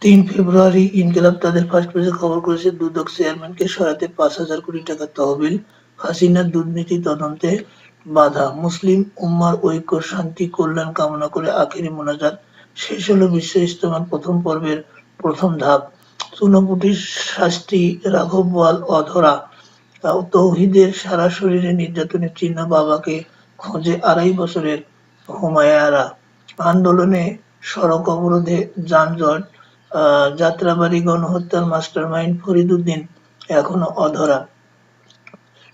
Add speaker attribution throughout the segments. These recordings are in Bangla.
Speaker 1: ৩ ফেব্রুয়ারি ইনকিলাব তাদের ফার্স্ট পেজে খবর করেছে, দুদক চেয়ারম্যানকে সরাতে ৫,০০০ কোটি টাকা তহবিল, হাসিনার দুর্নীতি তদন্তে বাধা, মুসলিম উম্মার ঐক্য, শান্তি, কল্যাণ কামনা করে আখেরি মোনাজাত। শেষ হলো বিশ্ব ইজতেমার প্রথম পর্বের প্রথম ধাপ। চুনোপুটির শাস্তি, রাঘব বোয়াল অধরা, তৌহিদের সারা শরীরে নির্যাতনের চিহ্ন, বাবাকে খোঁজে ২.৫ বছরের হুমায়রা। আন্দোলনে, সড়ক অবরোধে, যানজট, যাত্রাবাড়ি গণহত্যার মাস্টারমাইন্ড ফরিদ উদ্দিন এখনো অধরা।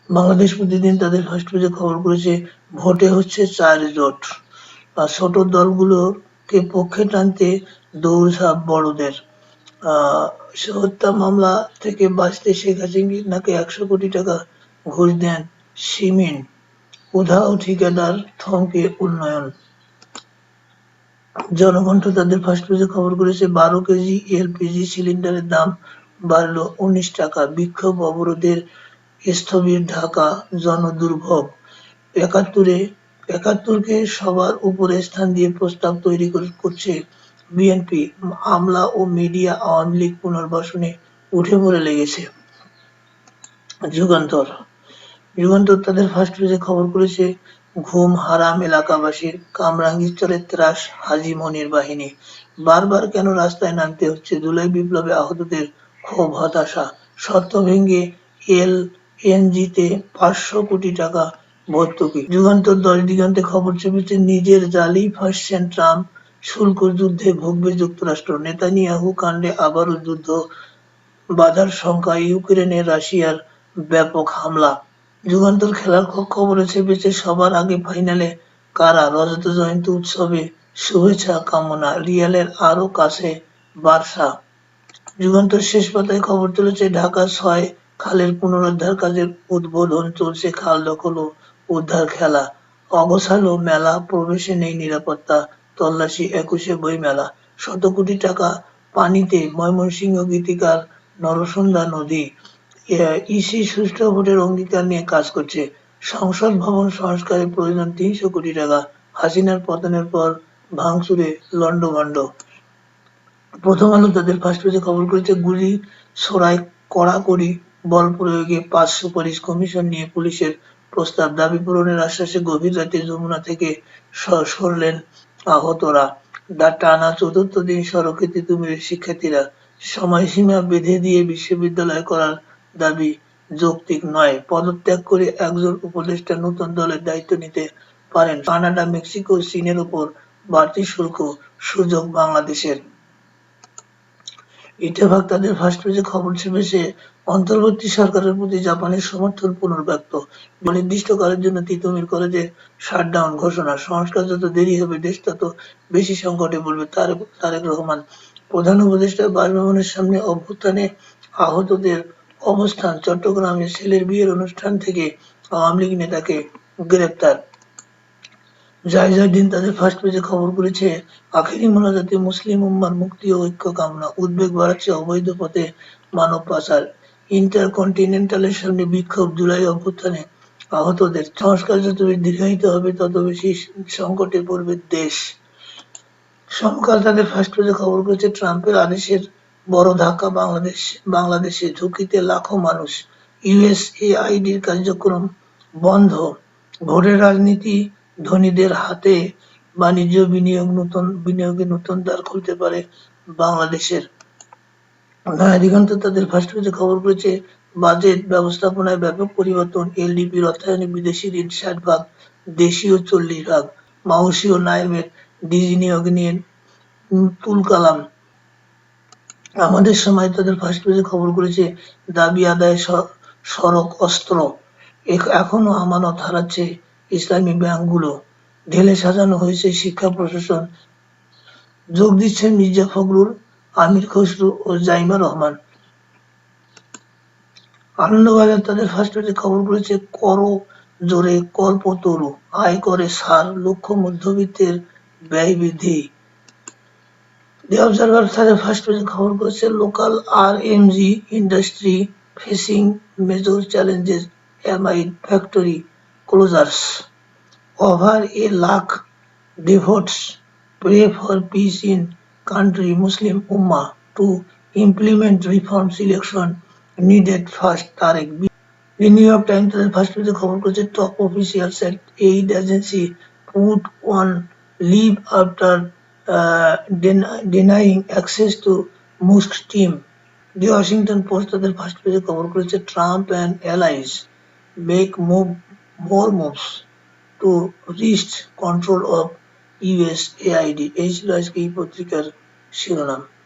Speaker 1: বাংলাদেশ প্রতিদিন তাদের ফার্স্ট পেজে খবর করেছে, ভোটে হচ্ছে ৪ জোট, ছোট দলগুলোকে পক্ষে টানতে দৌড়ঝাঁপ বড়দের। হত্যা মামলা থেকে বাঁচতে শেখ হাসিনাকে ১০০ কোটি টাকা ঘুষ দেন শিমিন, উধাও ঠিকাদার, থমকে উন্নয়ন। জনকণ্ঠ তাদের ফার্স্ট পেজে খবর করেছে, ১২ কেজি এলপিজি সিলিন্ডারের দাম বাড়ল ১৯ টাকা, বিক্ষোভ অবরোধের স্থবির ঢাকা, জনদুর্ভোগ। ৭১কে সবার উপরে স্থান দিয়ে প্রস্তাব তৈরি করছে বিএনপি, আমলা ও মিডিয়া আওয়ামী লীগ পুনর্বাসনে উঠে পড়ে লেগেছে। যুগান্তর তাদের ফার্স্ট পেজে খবর করেছে, ঘুম হারাম এলাকাবাসীর, কামরাঙ্গীরচরের ত্রাস হাজী মনির বাহিনী, বারবার কেন রাস্তায় নামতে হচ্ছে, জুলাই বিপ্লবে আহতদের ক্ষোভ, হতাশা, শর্ত ভেঙে এলএনজিতে ৫০০ কোটি টাকা ভর্তুকি। যুগান্তর ১০ দিগন্তে খবর চেপেছে, নিজের জালেই ফাঁসছেন ট্রাম্প, শুল্ক যুদ্ধে ভুগবে যুক্তরাষ্ট্র, নেতানিয়াহু কাণ্ডে আবারও যুদ্ধ বাধার শঙ্কা, ইউক্রেনে রাশিয়ার ব্যাপক হামলা। যুগান্তর খেলার খবরে চেপেছে, সবার আগে ফাইনালে কারা, রজত জয়ন্তী উৎসবে শুভেচ্ছা কামনা, রিয়ালের আরও কাছে বার্সা। যুগান্তর শেষ পাতায় খবর তুলেছে, ঢাকা ৬ খালের পুনরুদ্ধার কাজের উদ্বোধন, চলছে খাল দখল ও উদ্ধার খেলা, অগোছালো মেলা, প্রবেশে নেই নিরাপত্তা, তল্লাশি ২১শে বইমেলা, ১০০ কোটি টাকা পানিতে, ময়মনসিংহ গীতিকার নরসুন্দা নদী। ইসি সুষ্ঠু ভোটের অঙ্গীকার নিয়ে কাজ করছে, সংসদ ভবন সংস্কারে প্রয়োজন ৩০০ কোটি টাকা, হাসিনার পতনের পর ভাঙচুরে লন্ডভন্ড। প্রথম আলো তাদের ফার্স্ট পেজে খবর করেছে, গুলি ছোড়ায় কড়াকড়ি, বল প্রয়োগে ৫ সুপারিশ, কমিশন নিয়ে পুলিশের প্রস্তাব, দাবি পূরণের আশ্বাসে গভীর রাতে যমুনা থেকে সরলেন আহতরা। টানা ৪র্থ দিন সড়কে তিতুমিরের শিক্ষার্থীরা, সময়সীমা বেঁধে দিয়ে বিশ্ববিদ্যালয় করার দাবি যৌক্তিক নয়, পদত্যাগ করে একজন উপদেষ্টা নতুন দলের দায়িত্ব নিতে পারেন, কানাডা, মেক্সিকো, চীনের ওপর বাড়তি শুল্ক সুযোগ বাংলাদেশের। ইত্তেফাক তাদের ফার্স্ট পেজে খবর চেপেছে, অন্তর্বর্তী সরকারের প্রতি জাপানের সমর্থন পুনর্ব্যক্ত, অনির্দিষ্টকালের জন্য তিতুমির কলেজে শাটডাউন ঘোষণা, সংস্কার যত দেরি হবে দেশ তত বেশি সংকটে পড়বে, তারেক রহমান। প্রধান উপদেষ্টার বাসভবনের সামনে অভ্যুত্থানে আহতদের অবস্থান, চট্টগ্রামে ছেলের বিয়ের অনুষ্ঠান থেকে আওয়ামী লীগ নেতাকে গ্রেপ্তার। জাহিদুদ্দিন তাদের ফার্স্ট পেজে খবর করেছে, আখেরি মোনাজাতে মুসলিম উম্মার মুক্তি ও ঐক্য কামনা, উদ্বেগ বাড়াচ্ছে অবৈধ পথে মানব পাচার, ইন্টারকন্টিনেন্টালের সামনে বিক্ষোভ, জুলাই অভ্যুত্থানে আহতদের, সংস্কার যত দীর্ঘায়িত হবে তত বেশি সংকটে পড়বে দেশ। সমকাল তাদের ফার্স্ট পেজে খবর করেছে, ট্রাম্পের আদেশের বড় ধাক্কা বাংলাদেশে, ঝুঁকিতে লাখো মানুষ, ইউএসএআইডির কার্যক্রম বন্ধ, ভোটের রাজনীতি ধনীদের হাতে, বাণিজ্য বিনিয়োগে নতুন দ্বার খুলতে পারে বাংলাদেশের। নয়া দিগন্ত তাদের ফার্স্ট পেজে খবর করেছে, বাজেট ব্যবস্থাপনায় ব্যাপক পরিবর্তন, এলডিপির অর্থায়নে বিদেশি ঋণ ৬০%, দেশীয় ৪০%, মাউসি ও নায়েমের ডিজি নিয়োগ নিয়ে তুলকালাম। আমাদের সময় তাদের ফার্স্ট পেজে খবর করেছে, দাবি আদায়ে সড়ক অস্ত্র, এখনো আমানত হারাচ্ছে ইসলামী ব্যাংকগুলো, ঢেলে সাজানো হয়েছে শিক্ষা প্রশাসন, যোগ দিচ্ছেন মির্জা ফখরুল, আমির খসরু ও জাইমা রহমান। আনন্দবাজার তাদের ফার্স্ট পেজে খবর করেছে, করো জোরে কল্পতরু, আয় করে ছাড়, লক্ষ্য মধ্যবিত্তের ব্যয় বৃদ্ধি। দি অবজারভার তাদের ফার্স্ট পেজে খবর করেছে, local RMG industry facing major challenges amid factory closures, over a lakh devotees pray for peace in country, Muslim উম্মাহ। to implement reforms election needed fast. Tarek. The New York Times তাদের ফার্স্ট পেজে খবর করেছে top officials at aid agency put on leave after denying access to Musk's team. The Washington Post তাদের ফার্স্ট পেজে খবর করেছে Trump and allies make more moves to wrest control of USAID. এই ছিল আজকে এই পত্রিকার শিরোনাম।